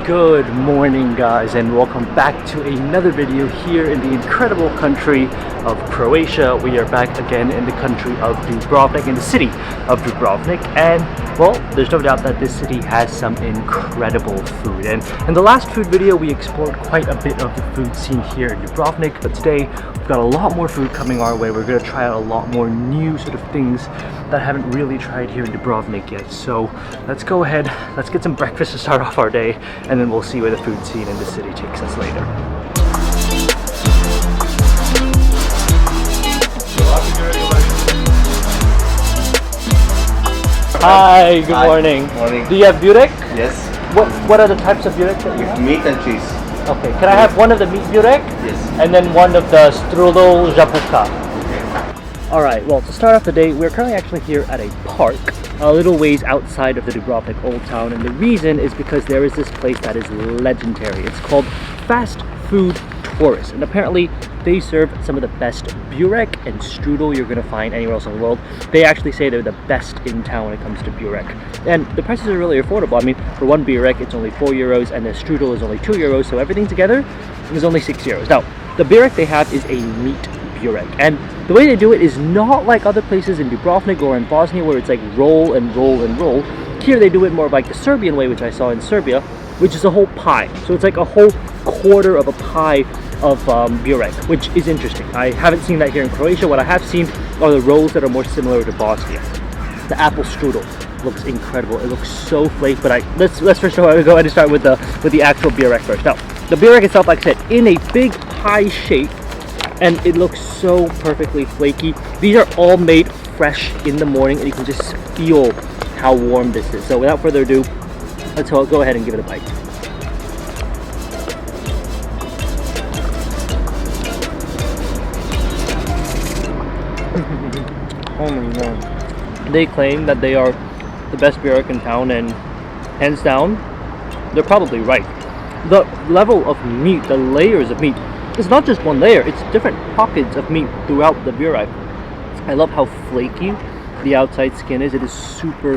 Good morning guys, and welcome back to another video here in the incredible country of Croatia. We are back again in the country of Dubrovnik, in the city of Dubrovnik, and well, there's no doubt that this city has some incredible food. And in the last food video we explored quite a bit of the food scene here in Dubrovnik, but today we've got a lot more food coming our way. We're going to try out a lot more new sort of things that I haven't really tried here in Dubrovnik yet. So let's go ahead, let's get some breakfast to start off our day, and then we'll see where the food scene in the city takes us later. Hi, good morning. Morning. Do you have Burek? Yes. What are the types of Burek that you have? Meat and cheese. Okay, can I have one of the meat Burek? Yes. And then one of the Strudel jabuka. Alright, well, to start off the day, we're currently actually here at a park a little ways outside of the Dubrovnik Old Town, and the reason is because there is this place that is legendary. It's called Fast Food Tourist, and apparently they serve some of the best Burek and Strudel you're going to find anywhere else in the world. They actually say they're the best in town when it comes to Burek, and the prices are really affordable. I mean, for one Burek it's only 4 euros, and the Strudel is only 2 euros, so everything together is only 6 euros. Now, the Burek they have is a meat Burek, and the way they do it is not like other places in Dubrovnik or in Bosnia where it's like roll and roll and roll. Here they do it more like the Serbian way, which I saw in Serbia, which is a whole pie. So it's like a whole quarter of a pie of Burek, which is interesting. I haven't seen that here in Croatia. What I have seen are the rolls that are more similar to Bosnia. The apple strudel looks incredible. It looks so flaky, but let's first go ahead and start with the actual Burek first. Now, the Burek itself, like I said, in a big pie shape, and it looks so perfectly flaky. These are all made fresh in the morning, and you can just feel how warm this is. So without further ado, let's go ahead and give it a bite. Oh my god. They claim that they are the best Burek in town, and hands down, they're probably right. The level of meat, the layers of meat, it's not just one layer, it's different pockets of meat throughout the Burek. I love how flaky the outside skin is. It is super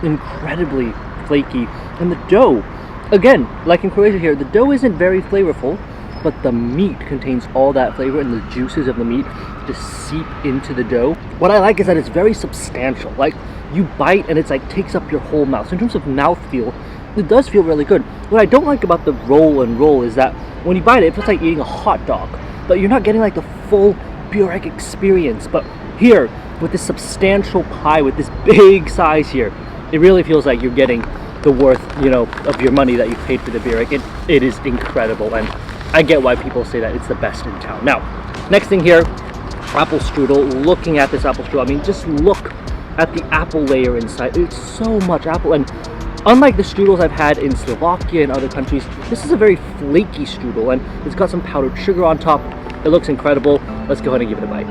incredibly flaky. And the dough, again, like in Croatia here, the dough isn't very flavorful, but the meat contains all that flavor, and the juices of the meat just seep into the dough. What I like is that it's very substantial. Like, you bite and it's like takes up your whole mouth. So in terms of mouthfeel, it does feel really good. What I don't like about the roll and roll is that when you bite it, it feels like eating a hot dog, but you're not getting like the full Burek experience. But here, with this substantial pie, with this big size here, it really feels like you're getting the worth, you know, of your money that you paid for the Burek. It is incredible, and I get why people say that it's the best in town. Now, next thing here, apple strudel. Looking at this apple strudel, I mean, just look at the apple layer inside. It's so much apple, and unlike the strudels I've had in Slovakia and other countries, this is a very flaky strudel, and it's got some powdered sugar on top. It looks incredible. Let's go ahead and give it a bite.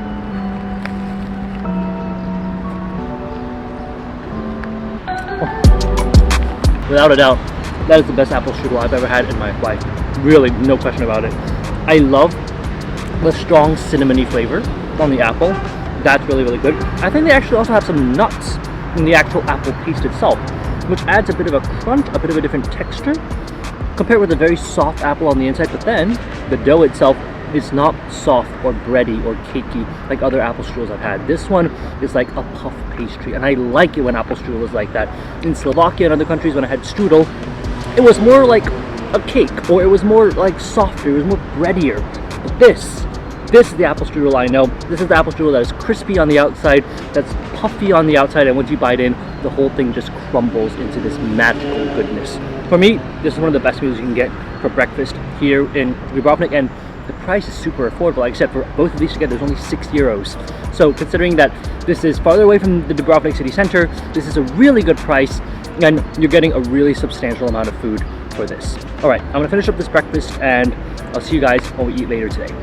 Oh. Without a doubt, that is the best apple strudel I've ever had in my life. Really, no question about it. I love the strong cinnamony flavor on the apple. That's really good. I think they actually also have some nuts in the actual apple paste itself, which adds a bit of a crunch, a bit of a different texture compared with a very soft apple on the inside. But then the dough itself is not soft or bready or cakey like other apple strudels I've had. This one is like a puff pastry, and I like it when apple strudel is like that. In Slovakia and other countries, when I had strudel, it was more like a cake, or it was more like softer, it was more breadier. But this is the apple strudel I know. This is the apple strudel that is crispy on the outside, that's puffy on the outside, and once you bite in, the whole thing just crumbles into this magical goodness. For me, this is one of the best meals you can get for breakfast here in Dubrovnik, and the price is super affordable. Like I said, for both of these together, there's only 6 euros. So considering that this is farther away from the Dubrovnik city center, this is a really good price, and you're getting a really substantial amount of food for this. Alright, I'm gonna finish up this breakfast, and I'll see you guys when we eat later today.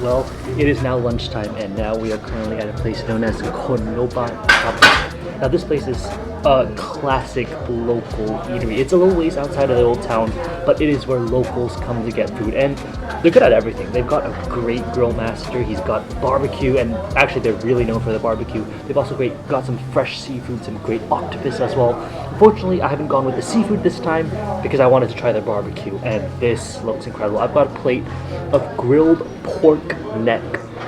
Well, it is now lunchtime, and now we are currently at a place known as Konoba Cafe. Now this place is a classic local eatery. It's a little ways outside of the old town, but it is where locals come to get food, and they're good at everything. They've got a great grill master. He's got barbecue, and actually they're really known for the barbecue. They've also got some fresh seafood, some great octopus as well. Unfortunately, I haven't gone with the seafood this time because I wanted to try their barbecue, and this looks incredible. I've got a plate of grilled pork neck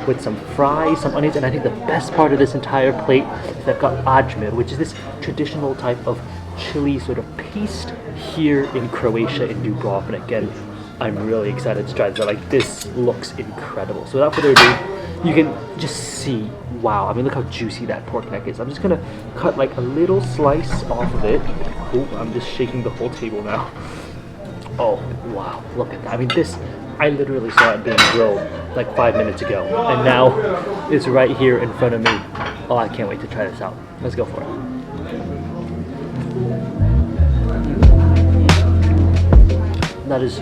with some fries, some onions, and I think the best part of this entire plate is they've got ajmer, which is this traditional type of chili sort of paste here in Croatia, in Dubrovnik, and I'm really excited to try this. Like, this looks incredible. So without further ado, you can just see, wow, I mean, look how juicy that pork neck is. I'm just gonna cut like a little slice off of it. Oh, I'm just shaking the whole table now. Oh, wow, look at that. I mean, this, I literally saw it being grilled like 5 minutes ago, and now it's right here in front of me. Oh, I can't wait to try this out. Let's go for it. That is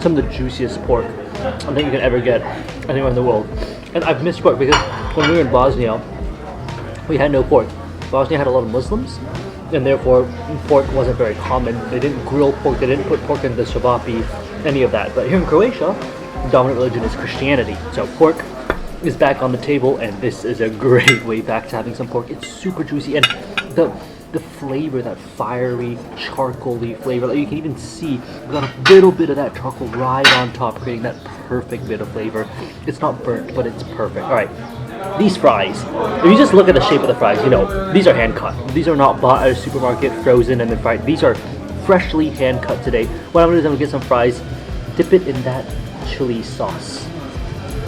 some of the juiciest pork I think you can ever get anywhere in the world. And I've missed pork because when we were in Bosnia, we had no pork. Bosnia had a lot of Muslims, and therefore pork wasn't very common. They didn't grill pork, they didn't put pork in the cevapi, any of that. But here in Croatia, the dominant religion is Christianity. So pork is back on the table, and this is a great way back to having some pork. It's super juicy, and the flavor, that fiery, charcoaly flavor, like you can even see, we've got a little bit of that charcoal right on top, creating that perfect bit of flavor. It's not burnt, but it's perfect. All right, these fries, if you just look at the shape of the fries, you know, these are hand cut. These are not bought at a supermarket, frozen, and then fried. These are freshly hand cut today. What I'm gonna do is I'm gonna get some fries, dip it in that chili sauce.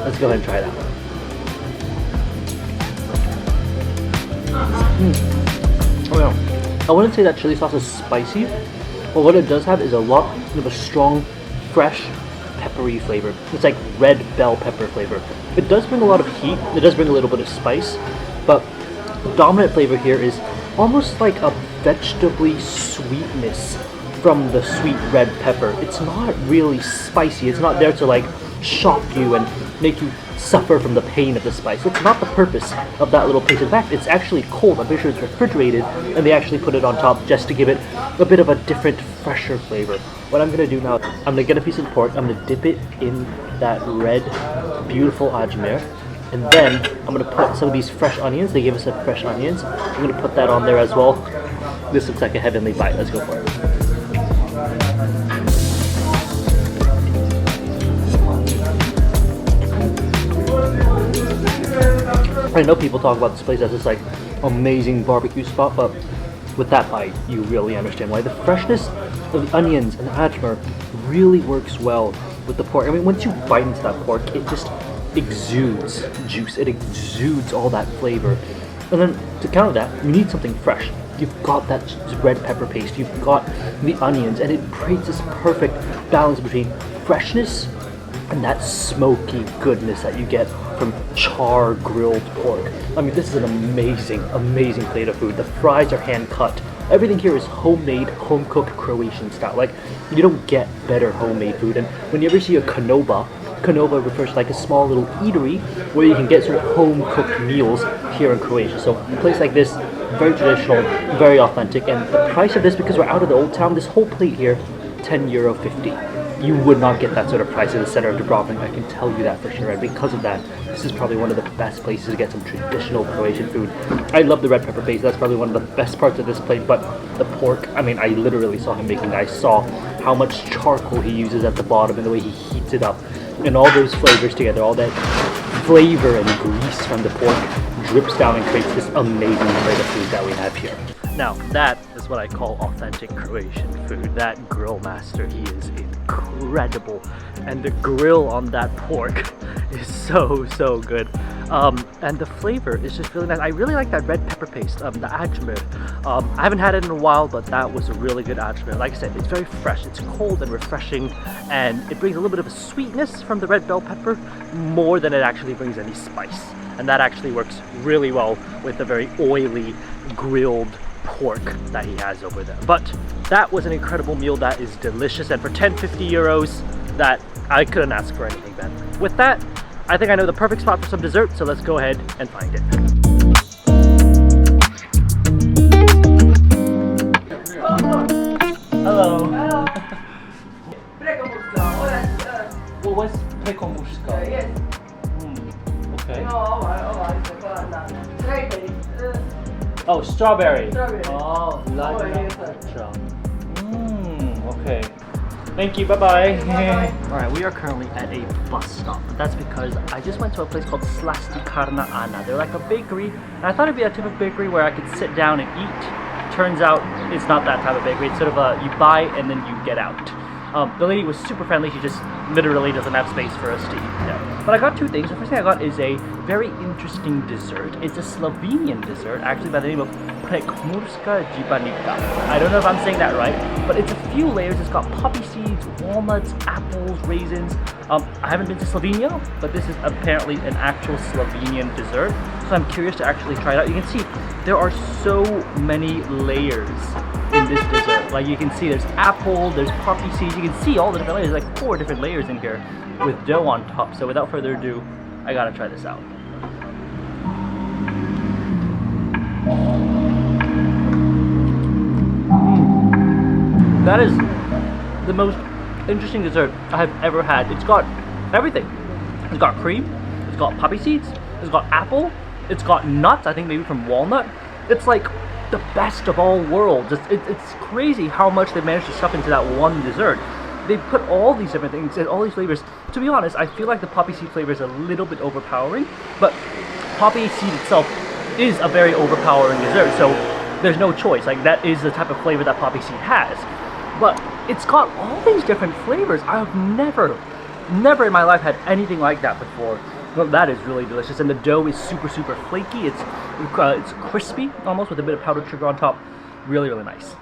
Let's go ahead and try that one. Oh yeah, I wouldn't say that chili sauce is spicy, but what it does have is a lot of a strong, fresh, peppery flavor. It's like red bell pepper flavor. It does bring a lot of heat, it does bring a little bit of spice, but the dominant flavor here is almost like a vegetably sweetness from the sweet red pepper. It's not really spicy, it's not there to like shock you and make you suffer from the pain of the spice. It's not the purpose of that little paste. In fact, it's actually cold. I'm pretty sure it's refrigerated, and they actually put it on top just to give it a bit of a different, fresher flavor. What I'm gonna do now, I'm gonna get a piece of pork, I'm gonna dip it in that red, beautiful ajmer, and then I'm gonna put some of these fresh onions. They gave us some fresh onions. I'm gonna put that on there as well. This looks like a heavenly bite. Let's go for it. I know people talk about this place as this like amazing barbecue spot, but with that bite, you really understand why. The freshness of the onions and the ajmer really works well with the pork. I mean, once you bite into that pork, it just exudes juice. It exudes all that flavor. And then to counter that, you need something fresh. You've got that red pepper paste, you've got the onions, and it creates this perfect balance between freshness and that smoky goodness that you get from char grilled pork. I mean, this is an amazing, amazing plate of food. The fries are hand cut. Everything here is homemade, home cooked Croatian style. Like, you don't get better homemade food. And when you ever see a konoba refers to like a small little eatery where you can get sort of home cooked meals here in Croatia. So a place like this, very traditional, very authentic. And the price of this, because we're out of the old town, this whole plate here, €10.50. You would not get that sort of price in the center of Dubrovnik, I can tell you that for sure. And because of that, this is probably one of the best places to get some traditional Croatian food. I love the red pepper paste, that's probably one of the best parts of this plate, but the pork, I mean, I literally saw him making it. I saw how much charcoal he uses at the bottom and the way he heats it up. And all those flavors together, all that flavor and grease from the pork drips down and creates this amazing plate of food that we have here. Now, that is what I call authentic Croatian food. That grill master, he is incredible. And the grill on that pork is so good. And the flavor is just really nice. I really like that red pepper paste, the ajmer. I haven't had it in a while, but that was a really good ajmer. Like I said, it's very fresh, it's cold and refreshing, and it brings a little bit of a sweetness from the red bell pepper, more than it actually brings any spice. And that actually works really well with the very oily, grilled pork that he has over there. But that was an incredible meal. That is delicious, and for 10-50 euros, that I couldn't ask for anything better. With that, I think I know the perfect spot for some dessert, so let's go ahead and find it. Hello. Hello. Pljeskavica. Well, what's Pljeskavica? Yes. Okay. No, ovaj se gleda. Strawberry. Oh, strawberry. Strawberry. Oh, Oh, yes, okay. Thank you. Bye-bye. Bye-bye. Alright, we are currently at a bus stop. That's because I just went to a place called Pljeskavica Ana. They're like a bakery. And I thought it'd be a type of bakery where I could sit down and eat. Turns out it's not that type of bakery. It's sort of a, you buy and then you get out. The lady was super friendly. She just literally doesn't have space for us to eat. Yeah. But I got two things. The first thing I got is a very interesting dessert. It's a Slovenian dessert, actually by the name of Pljeskavica. I don't know if I'm saying that right, but it's a few layers. It's got poppy seeds, walnuts, apples, raisins. I haven't been to Slovenia, but this is apparently an actual Slovenian dessert. So I'm curious to actually try it out. You can see there are so many layers in this dessert. Like you can see there's apple, there's poppy seeds, you can see all the different layers. There's like 4 different layers in here with dough on top. So without further ado, I gotta try this out. That is the most interesting dessert I have ever had. It's got everything. It's got cream, it's got poppy seeds, it's got apple, it's got nuts, I think maybe from walnut. It's like the best of all worlds. It's crazy how much they managed to stuff into that one dessert. They put all these different things and all these flavors. To be honest, I feel like the poppy seed flavor is a little bit overpowering, but poppy seed itself is a very overpowering dessert, so there's no choice. Like that is the type of flavor that poppy seed has. But it's got all these different flavors. I've never in my life had anything like that before. Well, that is really delicious, and the dough is super flaky. It's crispy almost with a bit of powdered sugar on top. Really nice.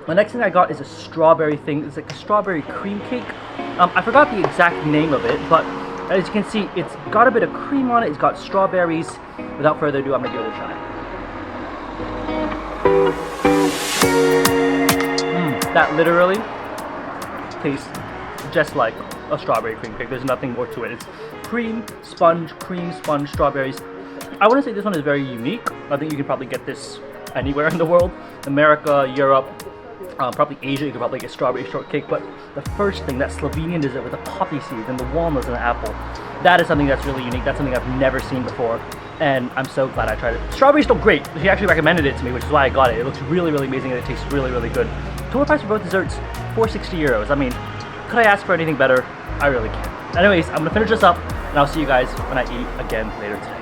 The next thing I got is a strawberry thing. It's like a strawberry cream cake. I forgot the exact name of it, but as you can see, it's got a bit of cream on it. It's got strawberries. Without further ado, I'm gonna give it a try. That literally tastes just like a strawberry cream cake. There's nothing more to it. It's cream, sponge, strawberries. I wouldn't say this one is very unique. I think you can probably get this anywhere in the world. America, Europe, probably Asia, you could probably get strawberry shortcake. But the first thing, that Slovenian dessert with the poppy seeds and the walnuts and the apple, that is something that's really unique. That's something I've never seen before, and I'm so glad I tried it. Strawberries still great. She actually recommended it to me, which is why I got it. It looks really amazing and it tastes really good. Total price for both desserts, 460 euros. I mean, could I ask for anything better? I really can't. Anyways, I'm gonna finish this up, and I'll see you guys when I eat again later today.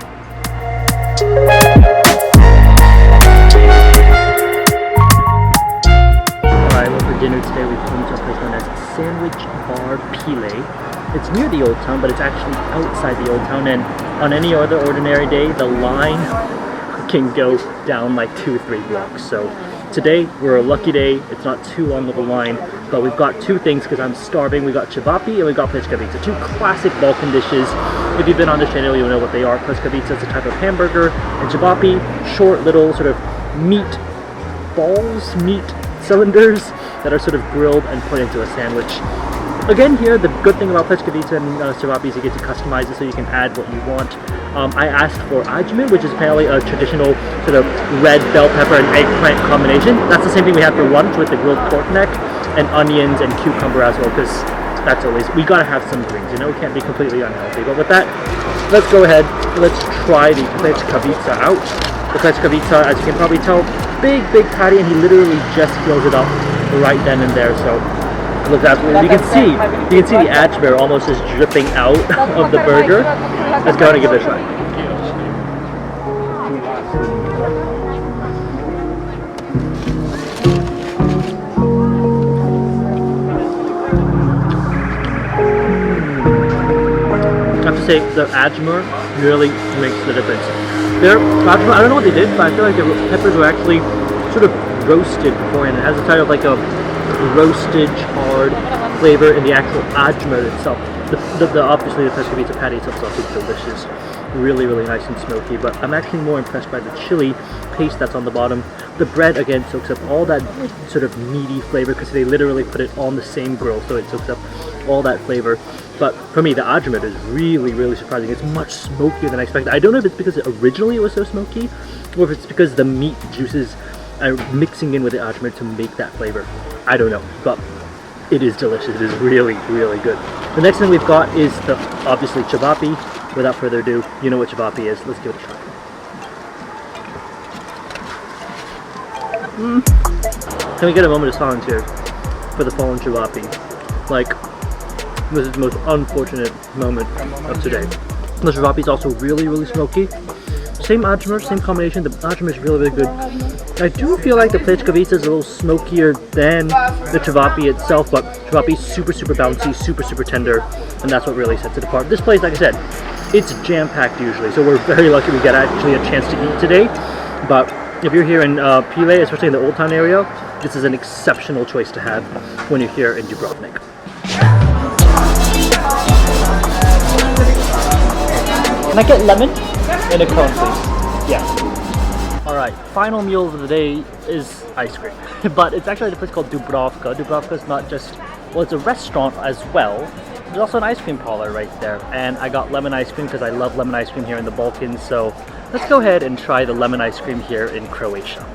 Alright, well for dinner today we've come to a place known as Sandwich Bar Pile. It's near the Old Town, but it's actually outside the Old Town, and on any other ordinary day, the line can go down like 2 or 3 blocks. So today, we're a lucky day. It's not too long of a line, but we've got 2 things because I'm starving. We got cevapi and we got pljeskavica, 2 classic Balkan dishes. If you've been on this channel, you'll know what they are. Pljeskavica is a type of hamburger, and cevapi, short little sort of meat balls, meat cylinders that are sort of grilled and put into a sandwich. Again, here, the good thing about pljeskavica and cevapi is you get to customize it so you can add what you want. I asked for ajmer, which is apparently a traditional sort of red bell pepper and eggplant combination. That's the same thing we have for lunch with the grilled pork neck and onions and cucumber as well, because that's always, we gotta have some greens, you know, we can't be completely unhealthy. But with that, let's go ahead, let's try the pljeskavica out. The pljeskavica, as you can probably tell, big patty, and he literally just fills it up right then and there. So it looks absolutely, you can see the ajmer almost is dripping out of the burger. Let's go ahead and give it a try. I have to say, the ajmer really makes the difference. I don't know what they did, but I feel like the peppers were actually sort of roasted beforehand. It has a type of like a roasted, charred flavor in the actual ajmer itself. Obviously the pljeskavica patty itself is delicious. Really nice and smoky, but I'm actually more impressed by the chili paste that's on the bottom. The bread, again, soaks up all that sort of meaty flavor because they literally put it on the same grill, so it soaks up all that flavor. But for me, the ajmer is really surprising. It's much smokier than I expected. I don't know if it's because originally it was so smoky, or if it's because the meat juices mixing in with the ajmer to make that flavor. I don't know, but it is delicious. It is really, really good. The next thing we've got is the, obviously, cevapi. Without further ado, you know what cevapi is. Let's give it a try. Can we get a moment of silence here for the fallen cevapi? Like, this is the most unfortunate moment of today. The cevapi is also really, really smoky. Same ajmer, same combination. The ajmer is really, really good. I do feel like the Pljeskavica is a little smokier than the cevapi itself, but cevapi is super, super bouncy, super, super tender, and that's what really sets it apart. This place, like I said, it's jam-packed usually, so we're very lucky we get actually a chance to eat today. But if you're here in Plje, especially in the Old Town area, this is an exceptional choice to have when you're here in Dubrovnik. Can I get lemon in a cone, please? Yeah. Alright, final meal of the day is ice cream. But it's actually at a place called Dubrovka. Dubrovka is not just, well, it's a restaurant as well. There's also an ice cream parlor right there. And I got lemon ice cream because I love lemon ice cream here in the Balkans. So let's go ahead and try the lemon ice cream here in Croatia.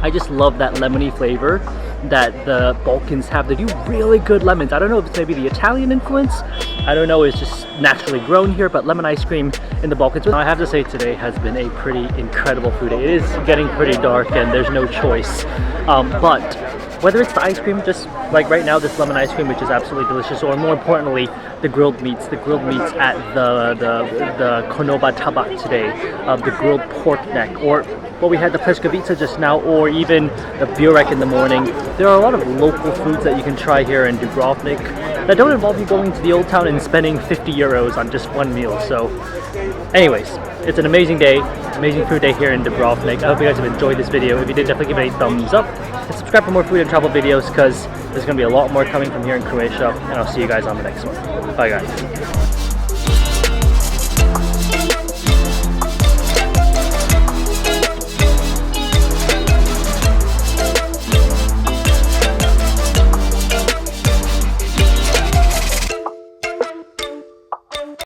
I just love that lemony flavor that the Balkans have. They do really good lemons. I don't know if it's maybe the Italian influence. I don't know, it's just naturally grown here, but lemon ice cream in the Balkans, I have to say today has been a pretty incredible food day. It is getting pretty dark and there's no choice. But whether it's the ice cream, just like right now, this lemon ice cream, which is absolutely delicious, or more importantly, the grilled meats at the konoba tabak today, the grilled pork neck, or what we had the Pljeskavica just now, or even the Burek in the morning. There are a lot of local foods that you can try here in Dubrovnik that don't involve you going to the old town and spending 50 euros on just one meal. So anyways, it's an amazing day, amazing food day here in Dubrovnik. I hope you guys have enjoyed this video. If you did, definitely give it a thumbs up and subscribe for more food and travel videos, because there's going to be a lot more coming from here in Croatia, and I'll see you guys on the next one. Bye guys.